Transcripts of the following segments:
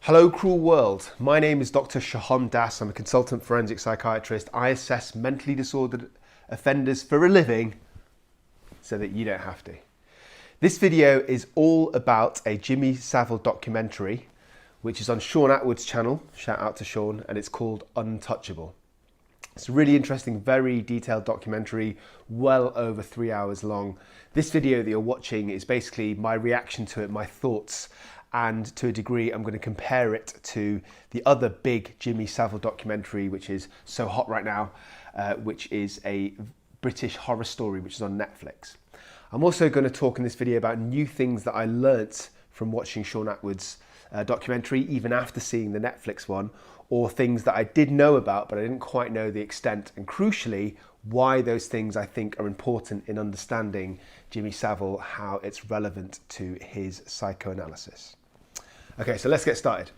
Hello cruel world, my name is Dr. Shaun Attwoods. I'm a consultant forensic psychiatrist. I assess mentally disordered offenders for a living so that you don't have to. This video is all about a Jimmy Savile documentary which is on Shaun Attwood's channel, shout out to Shaun, and it's called Untouchable. It's a really interesting, very detailed documentary, well over 3 hours long. This video that you're watching is basically my reaction to it, my thoughts, and to a degree I'm going to compare it to the other big Jimmy Savile documentary which is so hot right now, which is a British horror story which is on Netflix. I'm also going to talk in this video about new things that I learnt from watching Shaun Attwood's documentary, even after seeing the Netflix one, or things that I did know about but I didn't quite know the extent, and crucially why those things I think are important in understanding Jimmy Savile, how it's relevant to his psychoanalysis. Okay, so let's get started.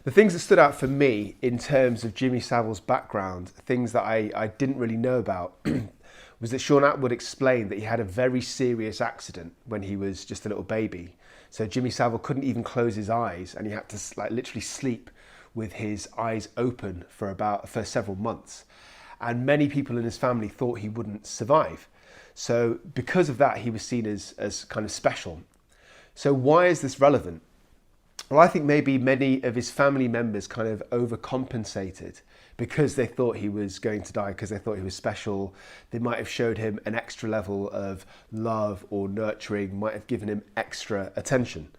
The things that stood out for me in terms of Jimmy Savile's background, things that I didn't really know about, was that Shaun Attwood explained that he had a very serious accident when he was just a little baby. So Jimmy Savile couldn't even close his eyes and he had to literally sleep with his eyes open for several months. And many people in his family thought he wouldn't survive. So because of that, he was seen as kind of special. So why is this relevant? Well, I think maybe many of his family members kind of overcompensated because they thought he was going to die, because they thought he was special. They might have showed him an extra level of love or nurturing, might have given him extra attention.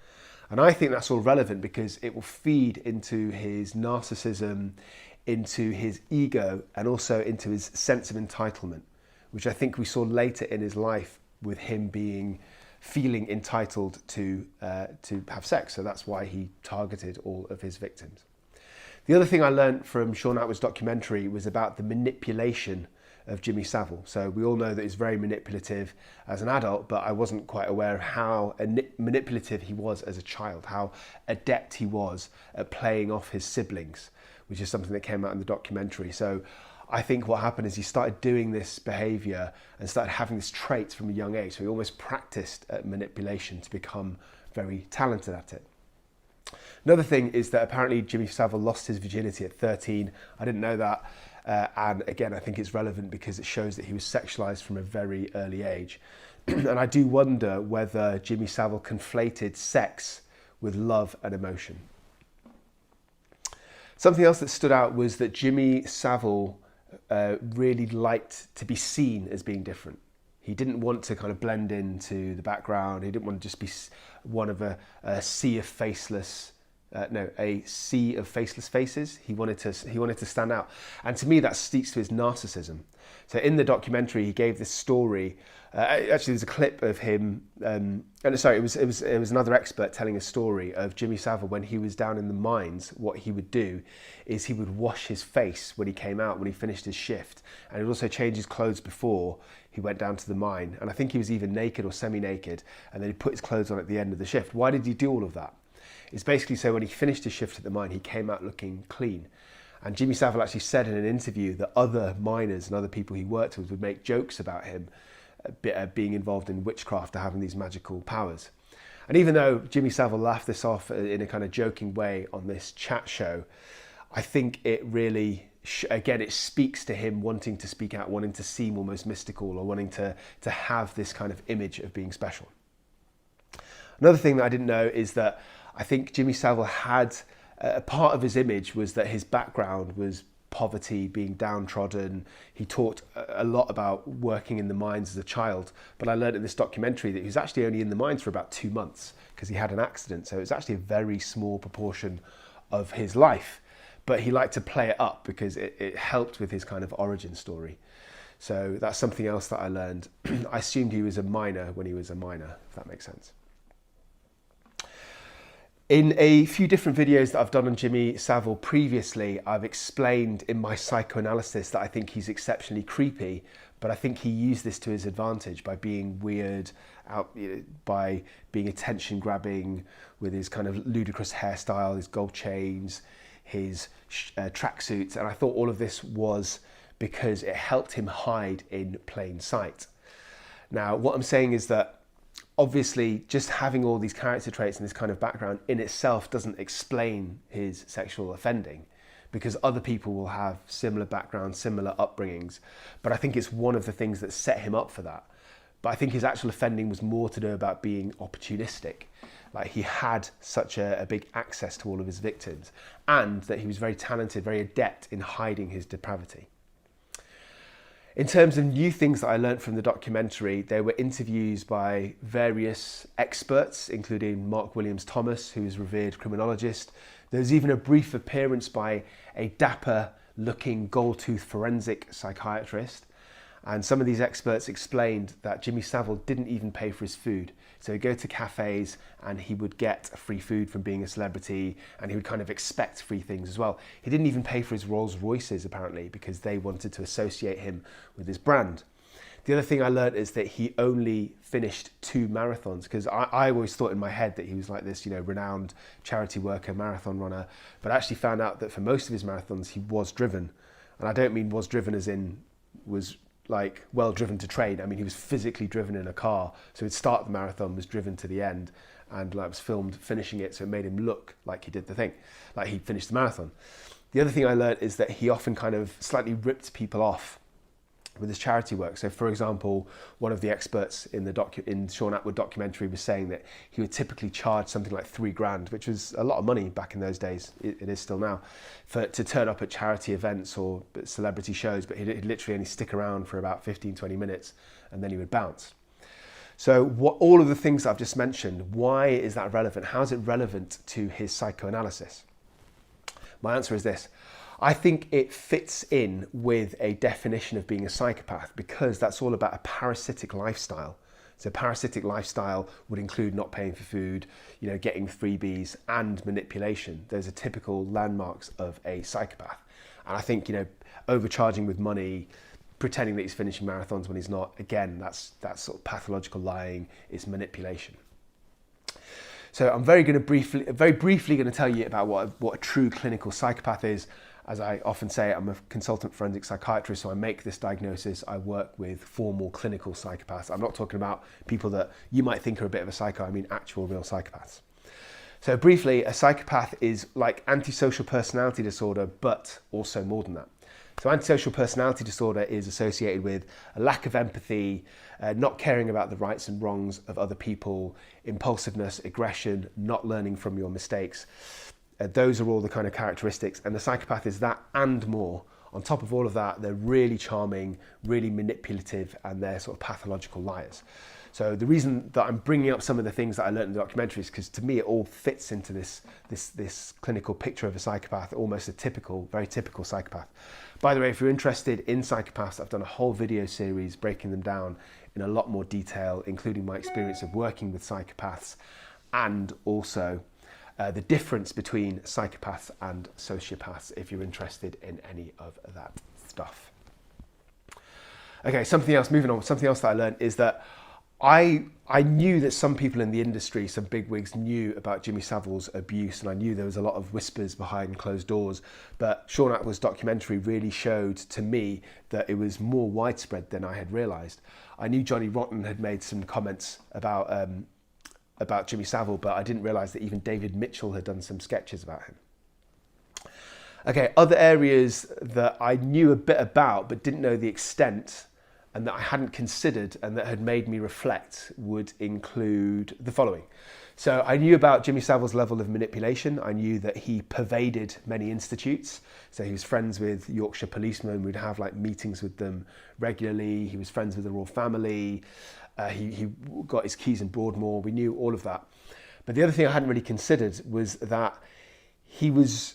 And I think that's all relevant because it will feed into his narcissism, into his ego, and also into his sense of entitlement, which I think we saw later in his life with him feeling entitled to have sex. So that's why he targeted all of his victims. The other thing I learned from Shaun Attwood's documentary was about the manipulation of Jimmy Savile. So we all know that he's very manipulative as an adult, but I wasn't quite aware of how manipulative he was as a child, how adept he was at playing off his siblings, which is something that came out in the documentary. So I think what happened is he started doing this behaviour and started having this trait from a young age. So he almost practiced at manipulation to become very talented at it. Another thing is that apparently Jimmy Savile lost his virginity at 13. I didn't know that. And again, I think it's relevant because it shows that he was sexualised from a very early age. And I do wonder whether Jimmy Savile conflated sex with love and emotion. Something else that stood out was that Jimmy Savile really liked to be seen as being different. He didn't want to kind of blend into the background. He didn't want to just be one of a sea of faceless faces. He wanted to stand out. And to me, that speaks to his narcissism. So in the documentary, he gave this story. Actually, there's a clip of him. It was another expert telling a story of Jimmy Savile when he was down in the mines. What he would do is he would wash his face when he came out, when he finished his shift, and he would also change his clothes before he went down to the mine. And I think he was either naked or semi-naked, and then he put his clothes on at the end of the shift. Why did he do all of that? It's basically so when he finished his shift at the mine, he came out looking clean. And Jimmy Savile actually said in an interview that other miners and other people he worked with would make jokes about him being involved in witchcraft or having these magical powers. And even though Jimmy Savile laughed this off in a kind of joking way on this chat show, I think it really, again, it speaks to him wanting to speak out, wanting to seem almost mystical, or wanting to have this kind of image of being special. Another thing that I didn't know is that I think Jimmy Savile had a part of his image was that his background was poverty, being downtrodden. He talked a lot about working in the mines as a child, but I learned in this documentary that he was actually only in the mines for about 2 months because he had an accident. So it was actually a very small proportion of his life, but he liked to play it up because it helped with his kind of origin story. So that's something else that I learned. I assumed he was a miner when he was a minor, if that makes sense. In a few different videos that I've done on Jimmy Savile previously, I've explained in my psychoanalysis that I think he's exceptionally creepy, but I think he used this to his advantage by being weird, by being attention grabbing with his kind of ludicrous hairstyle, his gold chains, his tracksuits. And I thought all of this was because it helped him hide in plain sight. Now, what I'm saying is that obviously, just having all these character traits and this kind of background in itself doesn't explain his sexual offending, because other people will have similar backgrounds, similar upbringings. But I think it's one of the things that set him up for that. But I think his actual offending was more to do about being opportunistic. Like, he had such a big access to all of his victims, and that he was very talented, very adept in hiding his depravity. In terms of new things that I learned from the documentary, there were interviews by various experts, including Mark Williams-Thomas, who is a revered criminologist. There was even a brief appearance by a dapper-looking gold-toothed forensic psychiatrist. And some of these experts explained that Jimmy Savile didn't even pay for his food. So he'd go to cafes and he would get free food from being a celebrity, and he would kind of expect free things as well. He didn't even pay for his Rolls Royces, apparently, because they wanted to associate him with his brand. The other thing I learned is that he only finished 2 marathons, because I always thought in my head that he was like this, renowned charity worker, marathon runner, but I actually found out that for most of his marathons, he was driven. And I don't mean was driven as in was like well driven to train. I mean, he was physically driven in a car. So he'd start the marathon, was driven to the end, and was filmed finishing it. So it made him look like he did the thing, like he finished the marathon. The other thing I learned is that he often kind of slightly ripped people off with his charity work. So, for example, one of the experts in the Shaun Attwood documentary was saying that he would typically charge something like $3,000, which was a lot of money back in those days. It is still now, to turn up at charity events or celebrity shows, but he'd literally only stick around for about 15-20 minutes and then he would bounce. So all of the things I've just mentioned, why is that relevant? How is it relevant to his psychoanalysis? My answer is this. I think it fits in with a definition of being a psychopath, because that's all about a parasitic lifestyle. So parasitic lifestyle would include not paying for food, getting freebies and manipulation. Those are typical landmarks of a psychopath. And I think, overcharging with money, pretending that he's finishing marathons when he's not, again, that's sort of pathological lying, it's manipulation. So I'm very briefly going to tell you about what a true clinical psychopath is. As I often say, I'm a consultant forensic psychiatrist, so I make this diagnosis. I work with formal clinical psychopaths. I'm not talking about people that you might think are a bit of a psycho. I mean actual real psychopaths. So briefly, a psychopath is like antisocial personality disorder, but also more than that. So antisocial personality disorder is associated with a lack of empathy, not caring about the rights and wrongs of other people, impulsiveness, aggression, not learning from your mistakes. Those are all the kind of characteristics, and the psychopath is that and more. On top of all of that, they're really charming, really manipulative, and they're sort of pathological liars. So the reason that I'm bringing up some of the things that I learned in the documentary is because to me it all fits into this clinical picture of a psychopath, almost a very typical psychopath. By the way, if you're interested in psychopaths, I've done a whole video series breaking them down in a lot more detail, including my experience of working with psychopaths, and also the difference between psychopaths and sociopaths, if you're interested in any of that stuff. Okay, moving on, something else that I learned is that I knew that some people in the industry, some bigwigs, knew about Jimmy Savile's abuse, and I knew there was a lot of whispers behind closed doors, but Shaun Attwood's documentary really showed to me that it was more widespread than I had realised. I knew Johnny Rotten had made some comments about Jimmy Savile, but I didn't realise that even David Mitchell had done some sketches about him. Okay, other areas that I knew a bit about but didn't know the extent, and that I hadn't considered and that had made me reflect, would include the following. So I knew about Jimmy Savile's level of manipulation. I knew that he pervaded many institutes. So he was friends with Yorkshire policemen. We'd have meetings with them regularly. He was friends with the royal family. He got his keys in Broadmoor. We knew all of that. But the other thing I hadn't really considered was that he was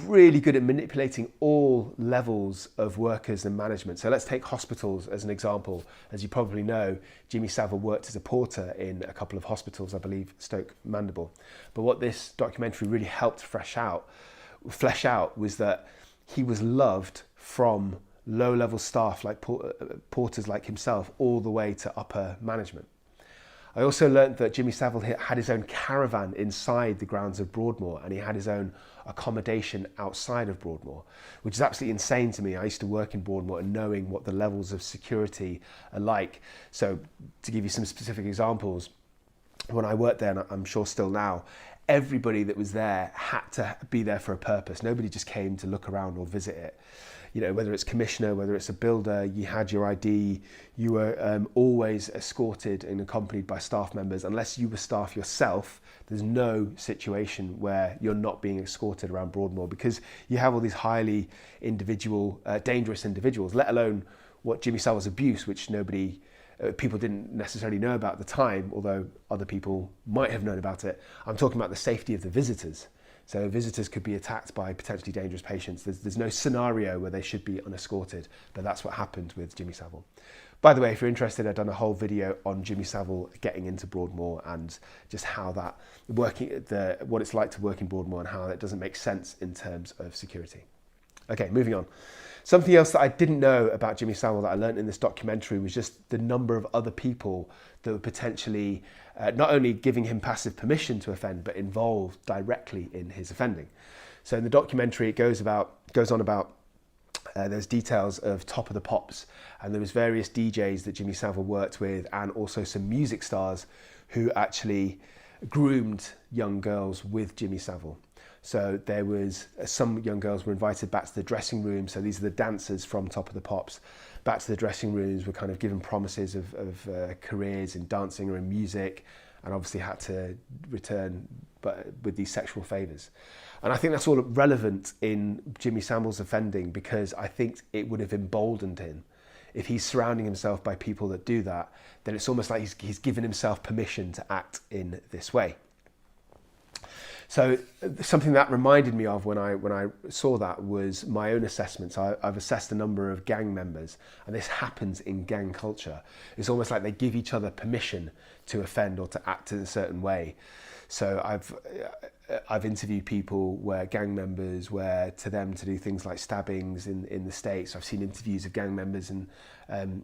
really good at manipulating all levels of workers and management. So let's take hospitals as an example. As you probably know, Jimmy Savile worked as a porter in a couple of hospitals, I believe Stoke Mandeville. But what this documentary really helped flesh out was that he was loved from low-level staff like porters like himself all the way to upper management. I also learnt that Jimmy Savile had his own caravan inside the grounds of Broadmoor, and he had his own accommodation outside of Broadmoor, which is absolutely insane to me. I used to work in Broadmoor and knowing what the levels of security are like. So to give you some specific examples, when I worked there, and I'm sure still now, everybody that was there had to be there for a purpose. Nobody just came to look around or visit it. You know, whether it's commissioner, whether it's a builder, you had your ID, you were always escorted and accompanied by staff members. Unless you were staff yourself, there's no situation where you're not being escorted around Broadmoor, because you have all these highly dangerous individuals, let alone what Jimmy Savile's abuse, which people didn't necessarily know about at the time, although other people might have known about it. I'm talking about the safety of the visitors. So visitors could be attacked by potentially dangerous patients. There's no scenario where they should be unescorted, but that's what happened with Jimmy Savile. By the way, if you're interested, I've done a whole video on Jimmy Savile getting into Broadmoor and just how what it's like to work in Broadmoor and how that doesn't make sense in terms of security. Okay, moving on. Something else that I didn't know about Jimmy Savile that I learned in this documentary was just the number of other people that were potentially not only giving him passive permission to offend, but involved directly in his offending. So in the documentary, it goes on about there's details of Top of the Pops, and there was various DJs that Jimmy Savile worked with, and also some music stars who actually groomed young girls with Jimmy Savile. So there was some young girls were invited back to the dressing room. So these are the dancers from Top of the Pops. Back to the dressing rooms, were kind of given promises of careers in dancing or in music, and obviously had to return but with these sexual favours. And I think that's all relevant in Jimmy Savile's offending, because I think it would have emboldened him. If he's surrounding himself by people that do that, then it's almost like he's given himself permission to act in this way. So something that reminded me of when I saw that was my own assessments. I've assessed a number of gang members, and this happens in gang culture. It's almost like they give each other permission to offend or to act in a certain way. So I've interviewed people where gang members, where to them to do things like stabbings in the States. I've seen interviews of gang members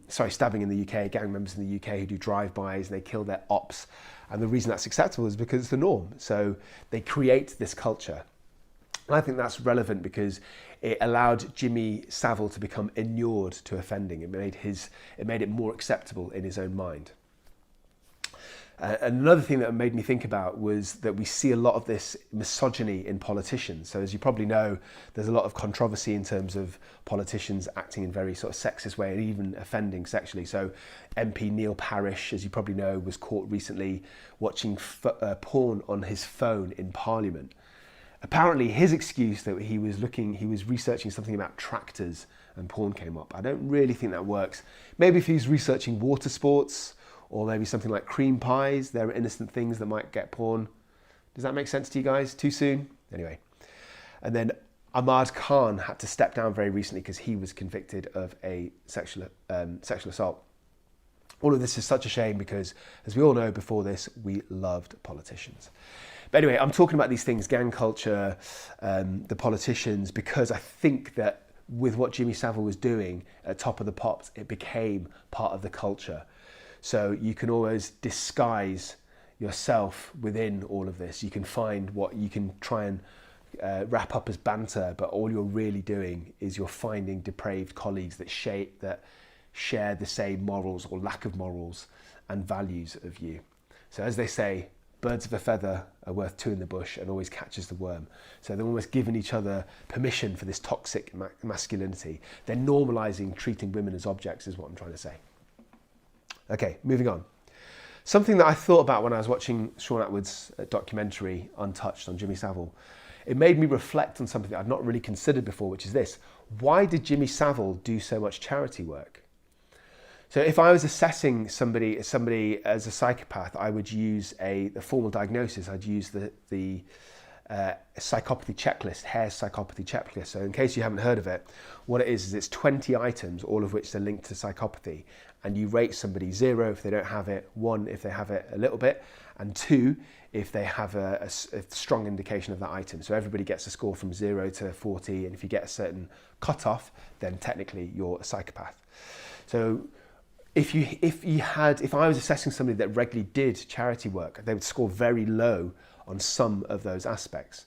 stabbing in the UK, gang members in the UK who do drive-bys and they kill their ops. And the reason that's acceptable is because it's the norm. So they create this culture. And I think that's relevant because it allowed Jimmy Savile to become inured to offending. It made it more acceptable in his own mind. Another thing that made me think about was that we see a lot of this misogyny in politicians. So as you probably know, there's a lot of controversy in terms of politicians acting in very sort of sexist way and even offending sexually. So MP Neil Parish, as you probably know, was caught recently watching porn on his phone in Parliament. Apparently his excuse that he was researching something about tractors and porn came up. I don't really think that works. Maybe if he's researching water sports, or maybe something like cream pies. There are innocent things that might get porn. Does that make sense to you guys? Too soon? Anyway. And then Ahmad Khan had to step down very recently because he was convicted of a sexual assault. All of this is such a shame because, as we all know before this, we loved politicians. But anyway, I'm talking about these things, gang culture, the politicians, because I think that with what Jimmy Savile was doing at Top of the Pops, it became part of the culture. So you can always disguise yourself within all of this. You can find what you can try and wrap up as banter, but all you're really doing is you're finding depraved colleagues that share the same morals or lack of morals and values of you. So as they say, birds of a feather are worth two in the bush and always catches the worm. So they're almost giving each other permission for this toxic masculinity. They're normalizing treating women as objects is what I'm trying to say. Okay, moving on. Something that I thought about when I was watching Shaun Attwood's documentary, Untouched, on Jimmy Savile, it made me reflect on something that I'd not really considered before, which is this. Why did Jimmy Savile do so much charity work? So if I was assessing somebody as a psychopath, I would use the formal diagnosis. I'd use the psychopathy checklist, 𝐏𝐬𝐲𝐜𝐡 checklist. So in case you haven't heard of it, what it is it's 20 items, all of which are linked to psychopathy. And you rate somebody 0 if they don't have it, 1 if they have it a little bit, and 2 if they have a strong indication of that item. So everybody gets a score from 0 to 40, and if you get a certain cutoff, then technically you're a psychopath. So if I was assessing somebody that regularly did charity work, they would score very low on some of those aspects.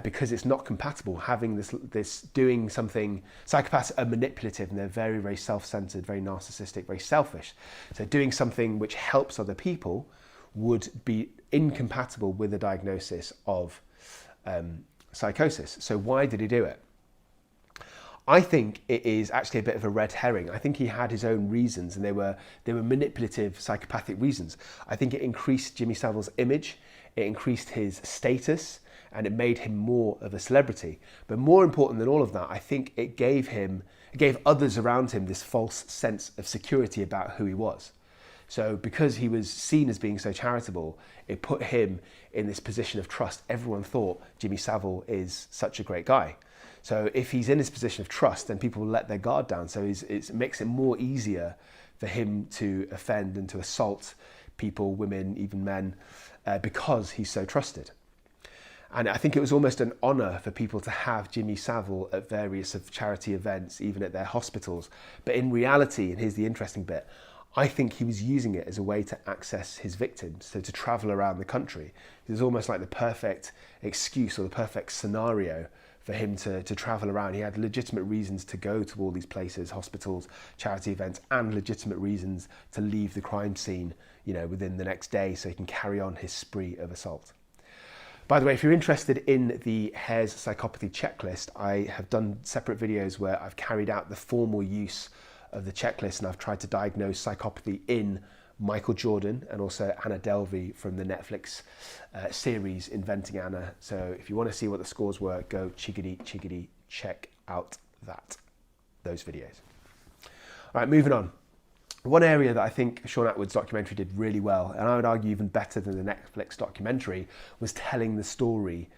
Because it's not compatible having this doing something. Psychopaths are manipulative and they're very, very self-centered, very narcissistic, very selfish. So doing something which helps other people would be incompatible with the diagnosis of psychosis. So why did he do it? I think it is actually a bit of a red herring. I think he had his own reasons, and they were manipulative, psychopathic reasons. I think it increased Jimmy Savile's image, it increased his status, and it made him more of a celebrity. But more important than all of that, I think it gave others around him this false sense of security about who he was. So because he was seen as being so charitable, it put him in this position of trust. Everyone thought Jimmy Savile is such a great guy. So if he's in this position of trust, then people will let their guard down. So it makes it more easier for him to offend and to assault people, women, even men, because he's so trusted. And I think it was almost an honour for people to have Jimmy Savile at various of charity events, even at their hospitals. But in reality, and here's the interesting bit, I think he was using it as a way to access his victims, so to travel around the country. It was almost like the perfect excuse or the perfect scenario for him to travel around. He had legitimate reasons to go to all these places, hospitals, charity events, and legitimate reasons to leave the crime scene, within the next day so he can carry on his spree of assault. By the way, if you're interested in the 𝐏𝐬𝐲𝐜𝐡 psychopathy checklist, I have done separate videos where I've carried out the formal use of the checklist, and I've tried to diagnose psychopathy in Michael Jordan and also Anna Delvey from the Netflix series Inventing Anna. So if you want to see what the scores were, go 𝐿𝐵𝐿𝐵, check out those videos. All right, moving on. One area that I think Shaun Attwood's documentary did really well, and I would argue even better than the Netflix documentary, was telling the story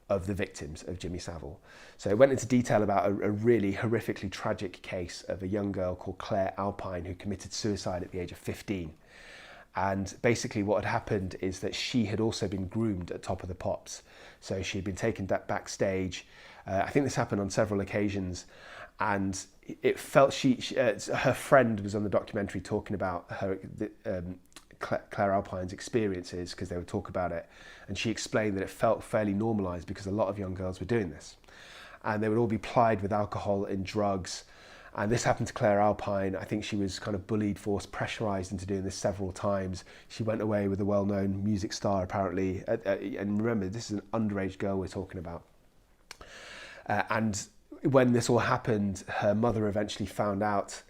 of the victims of Jimmy Savile. So it went into detail about a really horrifically tragic case of a young girl called Claire Alpine who committed suicide at the age of 15. And basically what had happened is that she had also been groomed at Top of the Pops. So she had been taken backstage. I think this happened on several occasions. And it felt her friend was on the documentary talking about Claire Alpine's experiences, because they would talk about it, and she explained that it felt fairly normalised because a lot of young girls were doing this, and they would all be plied with alcohol and drugs. And this happened to Claire Alpine. I think she was kind of bullied, forced, pressurised into doing this several times. She went away with a well-known music star apparently, and remember, this is an underage girl we're talking about. And when this all happened, her mother eventually found out,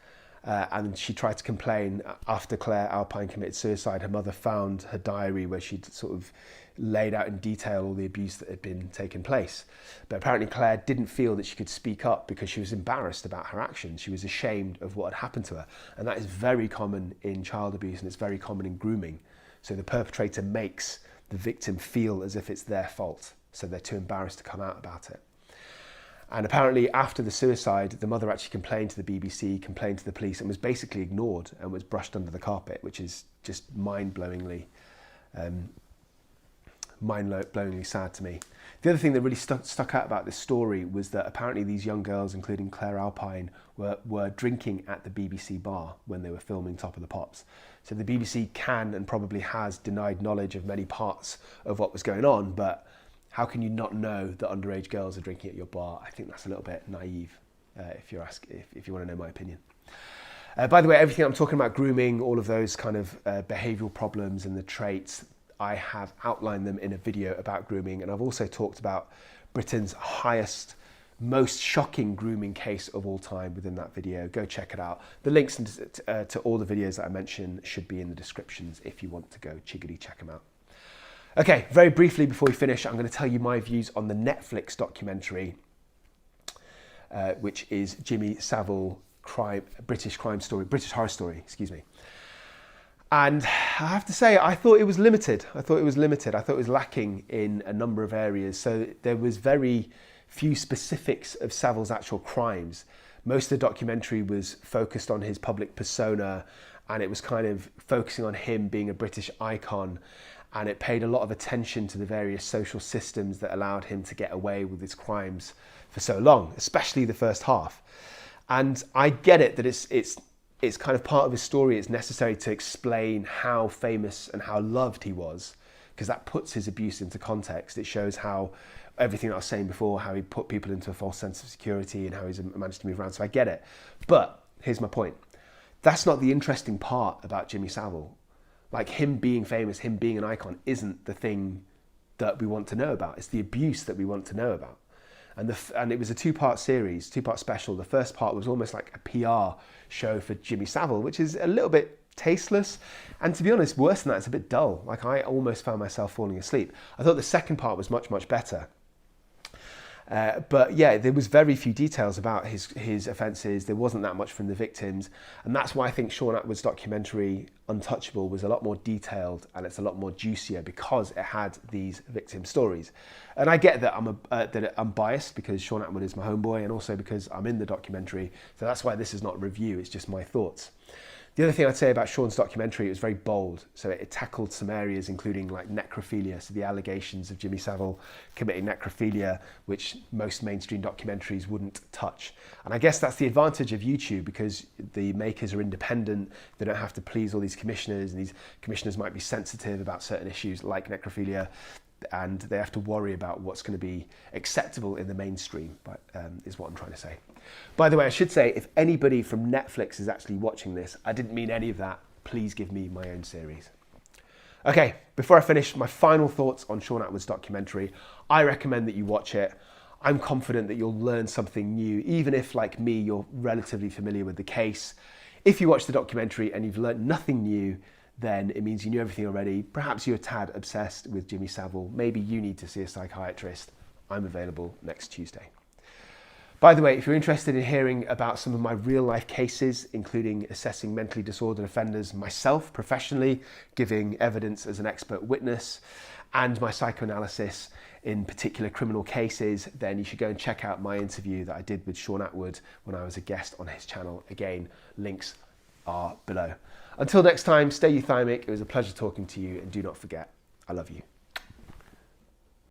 and she tried to complain. After Claire Alpine committed suicide, her mother found her diary where she'd sort of laid out in detail all the abuse that had been taking place. But apparently Claire didn't feel that she could speak up because she was embarrassed about her actions. She was ashamed of what had happened to her. And that is very common in child abuse, and it's very common in grooming. So the perpetrator makes the victim feel as if it's their fault, so they're too embarrassed to come out about it. And apparently after the suicide, the mother actually complained to the BBC, complained to the police, and was basically ignored and was brushed under the carpet, which is just mind-blowingly sad to me. The other thing that really stuck out about this story was that apparently these young girls, including Claire Alpine, were drinking at the BBC bar when they were filming Top of the Pops. So the BBC can and probably has denied knowledge of many parts of what was going on, but how can you not know that underage girls are drinking at your bar? I think that's a little bit naive, if you want to know my opinion. By the way, everything I'm talking about, grooming, all of those kind of behavioural problems and the traits, I have outlined them in a video about grooming, and I've also talked about Britain's highest, most shocking grooming case of all time within that video. Go check it out. The links to all the videos that I mentioned should be in the descriptions if you want to go check them out. Okay, very briefly before we finish, I'm going to tell you my views on the Netflix documentary, which is Jimmy Savile British horror story, excuse me. And I have to say, I thought it was limited. I thought it was lacking in a number of areas. So there was very few specifics of Savile's actual crimes. Most of the documentary was focused on his public persona, and it was kind of focusing on him being a British icon. And it paid a lot of attention to the various social systems that allowed him to get away with his crimes for so long, especially the first half. And I get it that it's it's kind of part of his story. It's necessary to explain how famous and how loved he was, because that puts his abuse into context. It shows how everything that I was saying before, how he put people into a false sense of security and how he's managed to move around. So I get it. But here's my point. That's not the interesting part about Jimmy Savile. Like, him being famous, him being an icon isn't the thing that we want to know about. It's the abuse that we want to know about. And it was a two-part series, two-part special. The first part was almost like a PR show for Jimmy Savile, which is a little bit tasteless. And to be honest, worse than that, it's a bit dull. Like, I almost found myself falling asleep. I thought the second part was much, much better. But yeah, there was very few details about his offences. There wasn't that much from the victims. And that's why I think Shaun Attwood's documentary, Untouchable, was a lot more detailed and it's a lot more juicier, because it had these victim stories. And I get that I'm biased because Shaun Attwood is my homeboy, and also because I'm in the documentary. So that's why this is not a review, it's just my thoughts. The other thing I'd say about Shaun's documentary, it was very bold. So it tackled some areas, including like necrophilia. So the allegations of Jimmy Savile committing necrophilia, which most mainstream documentaries wouldn't touch. And I guess that's the advantage of YouTube, because the makers are independent. They don't have to please all these commissioners, and these commissioners might be sensitive about certain issues like necrophilia, and they have to worry about what's going to be acceptable in the mainstream, is what I'm trying to say. By the way, I should say, if anybody from Netflix is actually watching this, I didn't mean any of that. Please give me my own series. Okay, before I finish, my final thoughts on Shaun Attwood's documentary. I recommend that you watch it. I'm confident that you'll learn something new, even if, like me, you're relatively familiar with the case. If you watch the documentary and you've learned nothing new, then it means you knew everything already. Perhaps you're a tad obsessed with Jimmy Savile. Maybe you need to see a psychiatrist. I'm available next Tuesday. By the way, if you're interested in hearing about some of my real life cases, including assessing mentally disordered offenders myself professionally, giving evidence as an expert witness, and my psychoanalysis in particular criminal cases, then you should go and check out my interview that I did with Shaun Attwood when I was a guest on his channel. Again, links are below. Until next time, stay euthymic. It was a pleasure talking to you, and do not forget, I love you.